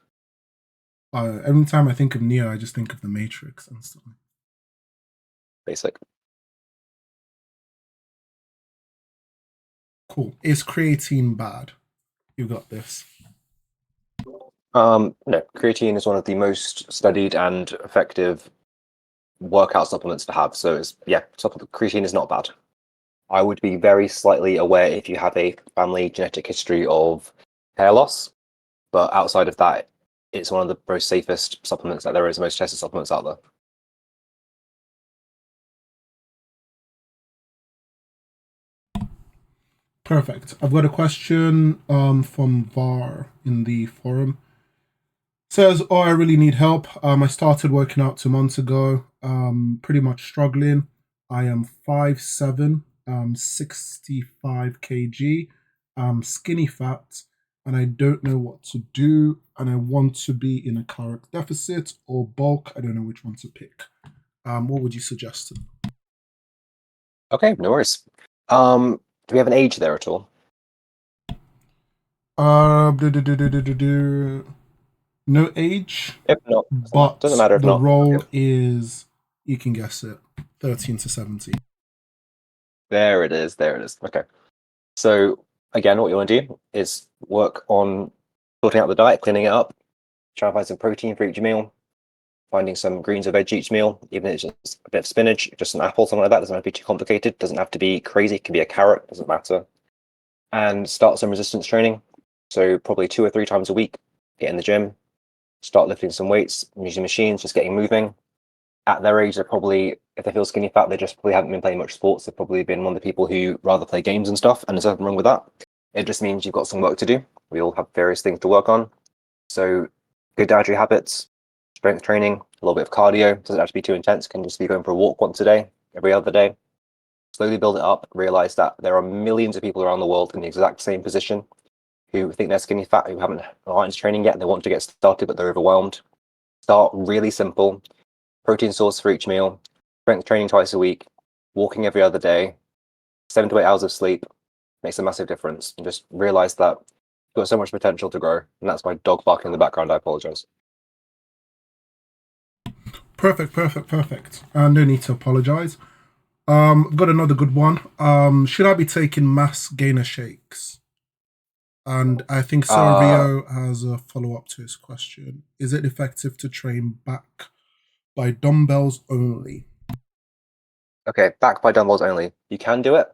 Every time I think of Neo, I just think of the Matrix and stuff. Basic. Cool. Is creatine bad? You got this. No, creatine is one of the most studied and effective workout supplements to have. So creatine is not bad. I would be very slightly aware if you have a family genetic history of hair loss, but outside of that, it's one of the most safest supplements that there is, most tested supplements out there. Perfect. I've got a question from VAR in the forum. Says, "Oh, I really need help. I started working out 2 months ago. Pretty much struggling. I am 5'7", 65 kg. Skinny fat, and I don't know what to do. And I want to be in a caloric deficit or bulk. I don't know which one to pick. What would you suggest?" Okay, no worries. Do we have an age there at all? No age, If not, but doesn't matter if the not. role Okay. is, you can guess it, 13 to 17. There it is. There it is. Okay. So again, what you want to do is work on sorting out the diet, cleaning it up, try and find some protein for each meal, finding some greens or veg each meal, even if it's just a bit of spinach, just an apple, something like that. Doesn't have to be too complicated. Doesn't have to be crazy. It can be a carrot. Doesn't matter. And start some resistance training. So probably 2 or 3 times a week. Get in the gym, start lifting some weights, using machines, just getting moving. At their age, they're probably, if they feel skinny fat, they just probably haven't been playing much sports. They've probably been one of the people who rather play games and stuff, and there's nothing wrong with that. It just means you've got some work to do. We all have various things to work on. So good dietary habits, strength training, a little bit of cardio. Doesn't have to be too intense. Can just be going for a walk once a day, every other day. Slowly build it up. Realize that there are millions of people around the world in the exact same position who think they're skinny fat, who haven't got into training yet, and they want to get started, but they're overwhelmed. Start really simple. Protein source for each meal, strength training twice a week, walking every other day, 7 to 8 hours of sleep makes a massive difference. And just realize that you've got so much potential to grow. And that's my dog barking in the background. I apologize. Perfect. No need to apologize. I've got another good one. Should I be taking mass gainer shakes? And I think Servio has a follow-up to his question. Is it effective to train back by dumbbells only? Okay, back by dumbbells only. You can do it.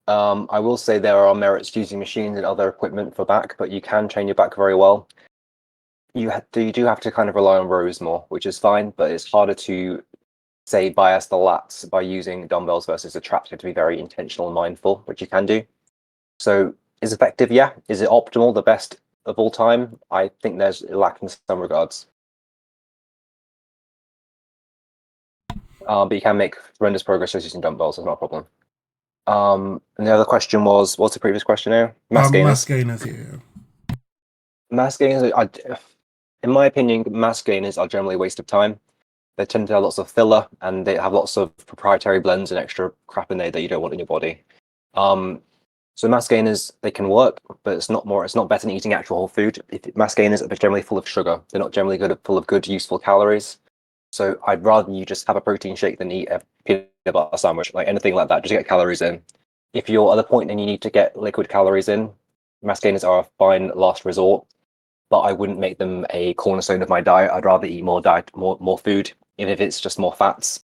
I will say there are merits to using machines and other equipment for back, but you can train your back very well. You do have to kind of rely on rows more, which is fine, but it's harder to say bias the lats by using dumbbells versus the traps. You have to be very intentional and mindful, which you can do. So is effective? Yeah. Is it optimal, the best of all time? I think there's lacking in some regards. But you can make horrendous progress just using dumbbells. It's not a problem. And the other question was, what's the previous question now? Mass gainers. Mass gainers, yeah. Mass gainers, in my opinion, mass gainers are generally a waste of time. They tend to have lots of filler, and they have lots of proprietary blends and extra crap in there that you don't want in your body. So mass gainers, they can work, but it's not better than eating actual whole food. Mass gainers are generally full of sugar. They're not generally full of good, useful calories. So I'd rather you just have a protein shake than eat a peanut butter sandwich, like anything like that, just to get calories in. If you're at the point and you need to get liquid calories in, mass gainers are a fine last resort, but I wouldn't make them a cornerstone of my diet. I'd rather eat more food, even if it's just more fats,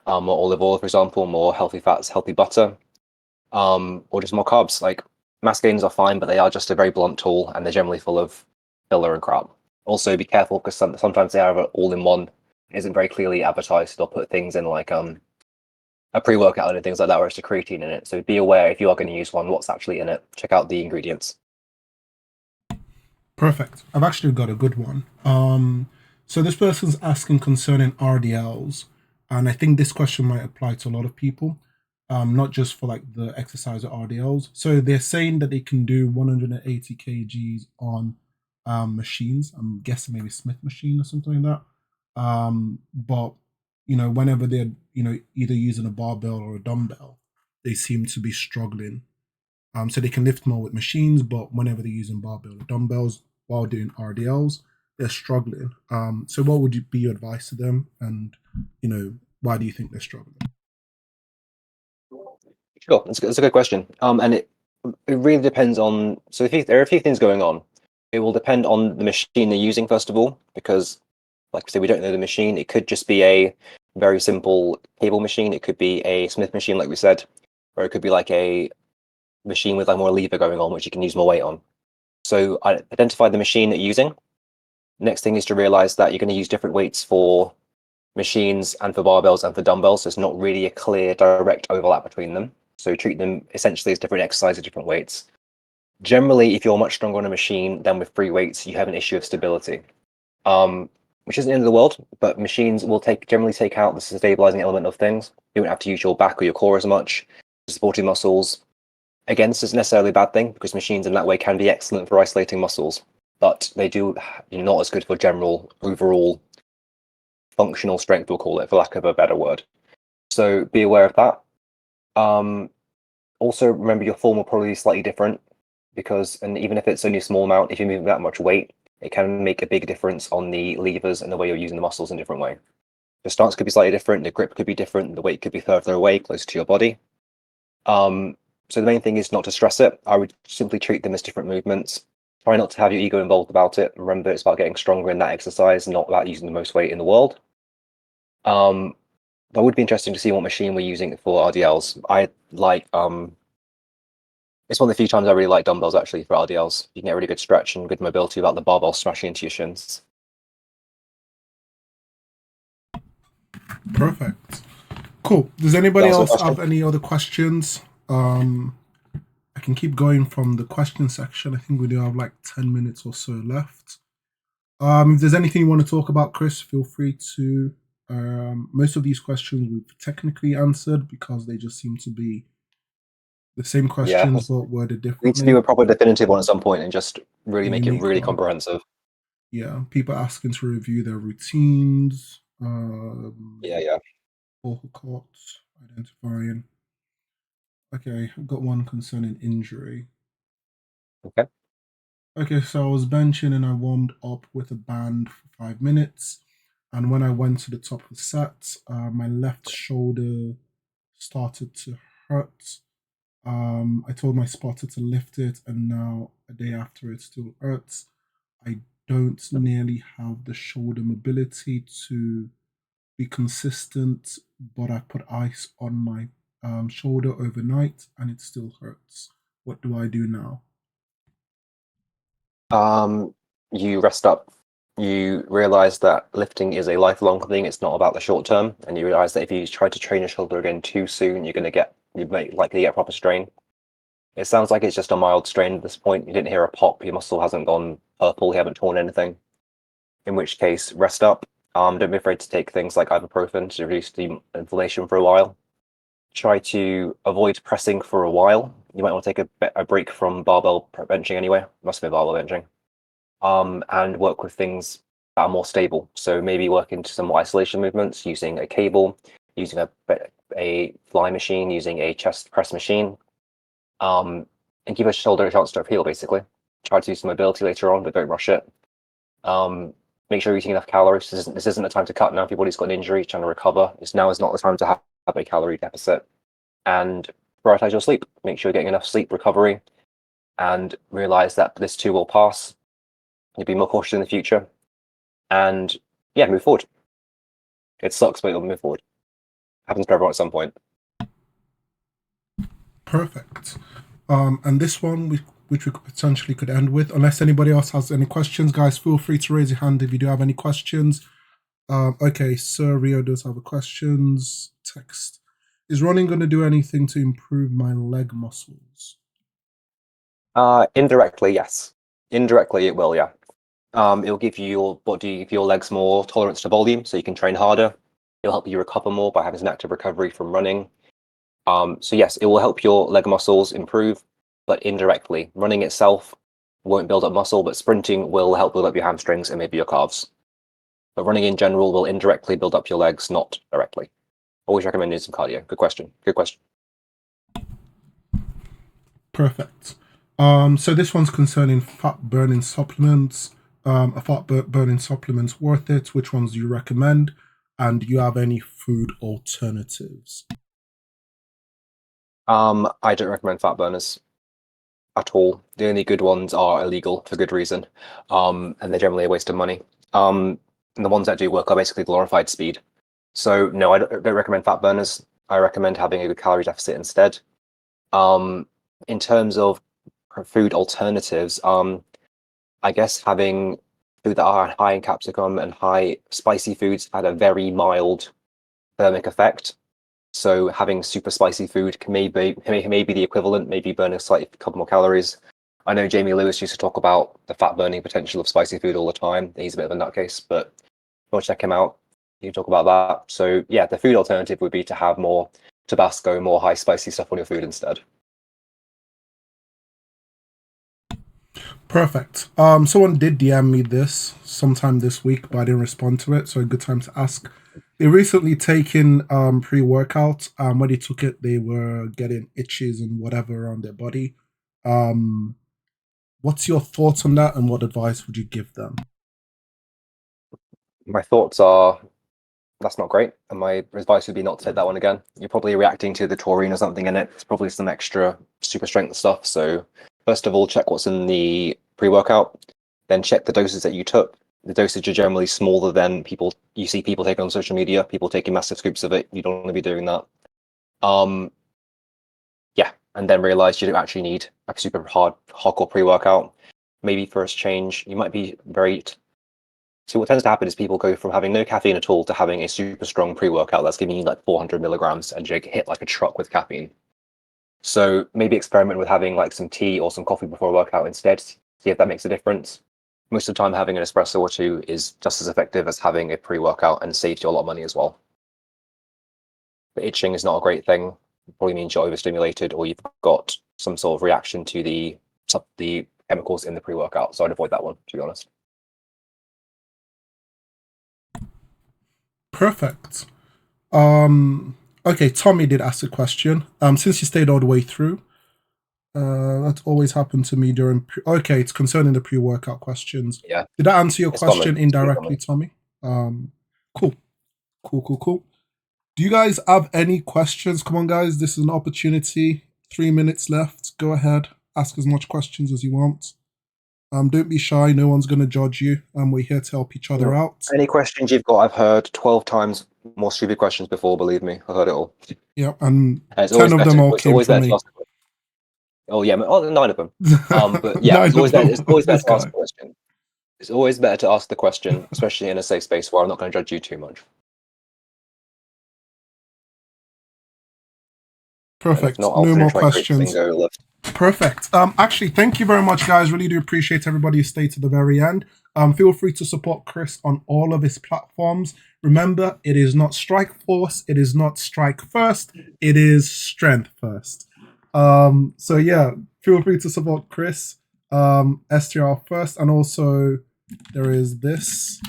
more olive oil, for example, more healthy fats, healthy butter, or just more carbs. Like mass gainers are fine, but they are just a very blunt tool, and they're generally full of filler and crap. Also, be careful because sometimes they have it all in one. Isn't very clearly advertised. They'll put things in like a pre-workout and things like that, or it's a creatine in it. So be aware if you are going to use one, what's actually in it. Check out the ingredients. Perfect. I've actually got a good one. So this person's asking concerning RDLs, and I think this question might apply to a lot of people, not just for like the exercise or RDLs. So they're saying that they can do 180 kgs on machines. I'm guessing maybe Smith machine or something like that. But whenever they're either using a barbell or a dumbbell, they seem to be struggling. So they can lift more with machines, but whenever they're using barbell or dumbbells while doing RDLs, they're struggling. So what would be your advice to them, and why do you think they're struggling? Sure, that's a good question. And it really depends on. So there are a few things going on. It will depend on the machine they're using first of all, because like I said, we don't know the machine. It could just be a very simple cable machine. It could be a Smith machine, like we said, or it could be like a machine with like more lever going on, which you can use more weight on. So identify the machine that you're using. Next thing is to realize that you're going to use different weights for machines and for barbells and for dumbbells. So it's not really a clear direct overlap between them. So treat them essentially as different exercises, different weights. Generally, if you're much stronger on a machine than with free weights, you have an issue of stability. which isn't the end of the world, but machines will generally take out the stabilizing element of things. You don't have to use your back or your core as much. Supporting muscles, again, this isn't necessarily a bad thing because machines in that way can be excellent for isolating muscles, but they do not as good for general overall functional strength, we'll call it, for lack of a better word. So be aware of that. Also, remember your form will probably be slightly different because, and even if it's only a small amount, if you're moving that much weight, it can make a big difference on the levers and the way you're using the muscles in a different way. The stance could be slightly different, the grip could be different, the weight could be further away, closer to your body. So the main thing is not to stress it. I would simply treat them as different movements. Try not to have your ego involved about it. Remember, it's about getting stronger in that exercise, not about using the most weight in the world. That would be interesting to see what machine we're using for RDLs. I like it's one of the few times I really like dumbbells actually for RDLs. You can get really good stretch and good mobility without the barbell smashing into your shins. Perfect. Cool. Does anybody else have any other questions? I can keep going from the question section. I think we do have like 10 minutes or so left. If there's anything you want to talk about, Chris, feel free to. Most of these questions we've technically answered because they just seem to be the same questions but worded differently. We need to do a proper definitive one at some point and just really make it really comprehensive. Yeah, people asking to review their routines. Vocal cords, identifying. Okay, I've got one concerning injury. Okay, so I was benching and I warmed up with a band for 5 minutes. And when I went to the top of the set, my left shoulder started to hurt. I told my spotter to lift it, and now a day after it still hurts. I don't nearly have the shoulder mobility to be consistent, but I put ice on my shoulder overnight and it still hurts. What do I do now? You rest up. You realize that lifting is a lifelong thing. It's not about the short term, and you realize that if you try to train your shoulder again too soon, you may likely get a proper strain. It sounds like it's just a mild strain at this point. You didn't hear a pop. Your muscle hasn't gone purple. You haven't torn anything. In which case, rest up. Don't be afraid to take things like ibuprofen to reduce the inflammation for a while. Try to avoid pressing for a while. You might want to take a break from barbell benching anyway. Must be barbell benching. And work with things that are more stable. So maybe work into some more isolation movements using a cable, using a fly machine, using a chest press machine, and give a shoulder a chance to heal, basically. Try to do some mobility later on, but don't rush it. Make sure you're eating enough calories. This isn't a time to cut now. If your body's got an injury, trying to recover. Now is not the time to have a calorie deficit. And prioritize your sleep. Make sure you're getting enough sleep recovery, and realize that this too will pass. You'll be more cautious in the future, and yeah, move forward. It sucks, but you'll move forward. Happens to everyone at some point. Perfect. And this one, which we potentially could end with, unless anybody else has any questions, guys, feel free to raise your hand if you do have any questions. Okay, Sir Rio does have a questions. Text: is running going to do anything to improve my leg muscles? Indirectly, yes. Indirectly, it will, yeah. It'll give your body, your legs more tolerance to volume, so you can train harder. It'll help you recover more by having an active recovery from running. So yes, it will help your leg muscles improve, but indirectly. Running itself won't build up muscle, but sprinting will help build up your hamstrings and maybe your calves. But running in general will indirectly build up your legs, not directly. Always recommend doing some cardio. Good question. Good question. Perfect. So this one's concerning fat burning supplements. Are fat burning supplements worth it? Which ones do you recommend? And do you have any food alternatives? I don't recommend fat burners at all. The only good ones are illegal for good reason, and they're generally a waste of money. And the ones that do work are basically glorified speed. So no, I don't recommend fat burners. I recommend having a good calorie deficit instead. In terms of food alternatives, I guess having food that are high in capsicum and high spicy foods had a very mild thermic effect. So having super spicy food may be the equivalent, maybe burning a couple more calories. I know Jamie Lewis used to talk about the fat burning potential of spicy food all the time. He's a bit of a nutcase, but go check him out. You talk about that. So yeah, the food alternative would be to have more Tabasco, more high spicy stuff on your food instead. Perfect. Someone did DM me this sometime this week, but I didn't respond to it, so a good time to ask. They recently taken pre-workout. When they took it, they were getting itches and whatever around their body. What's your thoughts on that, and what advice would you give them? My thoughts are that's not great, and my advice would be not to take that one again. You're probably reacting to the taurine or something in it. It's probably some extra super strength stuff. So first of all, check what's in the pre-workout, then check the doses that you took. The dosage are generally smaller than you see people take on social media, people taking massive scoops of it. You don't want to be doing that. Yeah, and then realize you don't actually need a super hardcore pre-workout. Maybe first change, you might be so what tends to happen is people go from having no caffeine at all to having a super strong pre-workout that's giving you like 400 milligrams and you get hit like a truck with caffeine. So maybe experiment with having like some tea or some coffee before a workout instead, see if that makes a difference. Most of the time, having an espresso or two is just as effective as having a pre-workout and saves you a lot of money as well. But itching is not a great thing. It probably means you're overstimulated or you've got some sort of reaction to the chemicals in the pre-workout. So I'd avoid that one, to be honest. Perfect. Okay, Tommy did ask a question. Since you stayed all the way through, that always happened to me during. Okay, it's concerning the pre-workout questions. Yeah. Did that answer your question common. indirectly, Tommy? Cool. Do you guys have any questions? Come on, guys. This is an opportunity. 3 minutes left. Go ahead. Ask as much questions as you want. Don't be shy. No one's going to judge you. We're here to help each other out. Any questions you've got, I've heard 12 times more stupid questions before, believe me. I've heard it all. Yeah, and it's 10 of them all it's came always from better me. to ask Oh, yeah, 9 of them. But yeah, it's always better to ask the question. It's always better to ask the question, especially in a safe space where I'm not going to judge you too much. Perfect. Not, no more questions. Perfect. Actually, thank you very much, guys. Really do appreciate everybody who stayed to the very end. Feel free to support Chris on all of his platforms. Remember, it is not strike force, it is not strike first, it is strength first. So yeah, feel free to support Chris, STR first, and also there is this.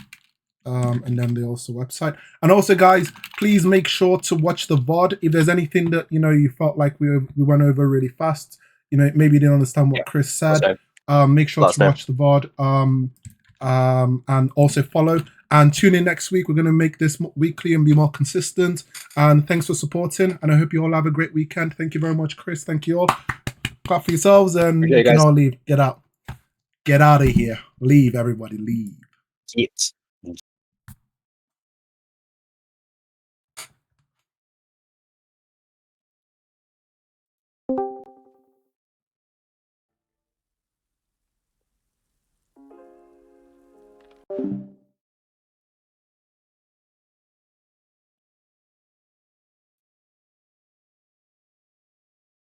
And then the also website. And also, guys, please make sure to watch the VOD. If there's anything that you felt like we went over really fast, maybe you didn't understand what Chris said. Make sure to watch the VOD. And also follow and tune in next week. We're going to make this weekly and be more consistent. And thanks for supporting. And I hope you all have a great weekend. Thank you very much, Chris. Thank you all. Clap for yourselves, and you can all leave. Get out. Get out of here. Leave, everybody. Leave. Yes.